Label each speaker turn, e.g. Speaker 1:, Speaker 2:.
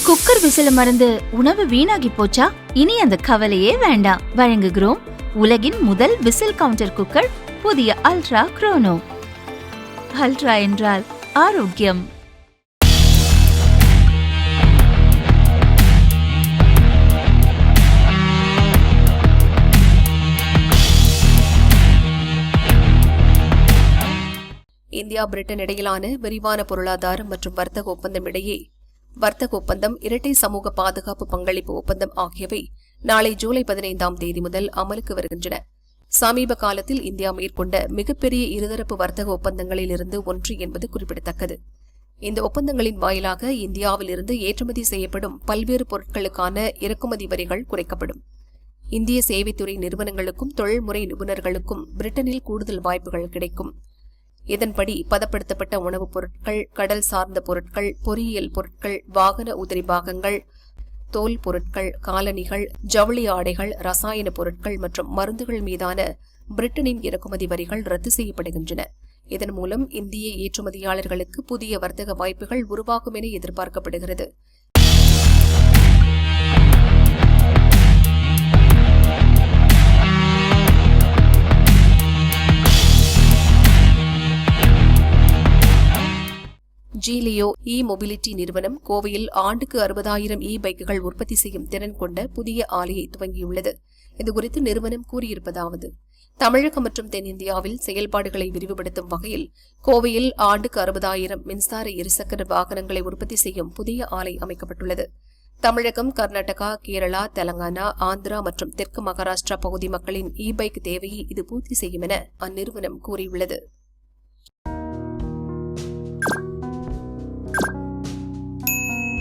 Speaker 1: Cooker விசில மறந்து உணவு வீணாகி போச்சா? இனி அந்த கவலையே வேண்டாம். வழங்குகிறோம் உலகின் முதல் விசில் கவுண்டர் குக்கர், புதிய அல்ட்ரா குரோனோ. அல்ட்ரா என்றால் ஆரோக்கியம்.
Speaker 2: இந்தியா பிரிட்டன் இடையிலான விரிவான பொருளாதாரம் மற்றும் வர்த்தக ஒப்பந்தம் இடையே வர்த்தக ஒப்பந்தம், இரட்டை சமூக பாதுகாப்பு பங்களிப்பு ஒப்பந்தம் ஆகியவை நாளை ஜூலை 15ஆம் தேதி முதல் அமலுக்கு வருகின்றன. சமீப காலத்தில் இந்தியா மேற்கொண்ட மிகப்பெரிய இருதரப்பு வர்த்தக ஒப்பந்தங்களில் இருந்து ஒன்று என்பது குறிப்பிடத்தக்கது. இந்த ஒப்பந்தங்களின் வாயிலாக இந்தியாவில் இருந்து ஏற்றுமதி செய்யப்படும் பல்வேறு பொருட்களுக்கான இறக்குமதி வரிகள் குறைக்கப்படும். இந்திய சேவைத்துறை நிறுவனங்களுக்கும் தொழில்முறை நிபுணர்களுக்கும் பிரிட்டனில் கூடுதல் வாய்ப்புகள் கிடைக்கும். இதன்படி பதப்படுத்தப்பட்ட உணவுப் பொருட்கள், கடல் சார்ந்த பொருட்கள், பொறியியல் பொருட்கள், வாகன உதிரி பாகங்கள், தோல் பொருட்கள், காலணிகள், ஜவுளி ஆடைகள், ரசாயன பொருட்கள் மற்றும் மருந்துகள் மீதான பிரிட்டனின் இறக்குமதி வரிகள் ரத்து செய்யப்படுகின்றன. இதன் மூலம் இந்திய ஏற்றுமதியாளர்களுக்கு புதிய வர்த்தக வாய்ப்புகள் உருவாகும் என எதிர்பார்க்கப்படுகிறது. ஜிலியோ மொபிலிட்டி நிறுவனம் கோவையில் ஆண்டுக்கு 60,000 பைக்குகள் உற்பத்தி செய்யும் திறன் கொண்ட புதிய ஆலையை துவங்கியுள்ளது. இதுகுறித்து நிறுவனம் கூறியிருப்பதாவது: தமிழகம் மற்றும் தென்னிந்தியாவில் செயல்பாடுகளை விரிவுபடுத்தும் வகையில் கோவையில் ஆண்டுக்கு 60,000 மின்சார இருசக்கர வாகனங்களை உற்பத்தி செய்யும் புதிய ஆலை அமைக்கப்பட்டுள்ளது. தமிழகம், கர்நாடகா, கேரளா, தெலங்கானா, ஆந்திரா மற்றும் தெற்கு மகாராஷ்டிரா பகுதி மக்களின் பைக் தேவையை இது பூர்த்தி செய்யும் என அந்நிறுவனம் கூறியுள்ளது.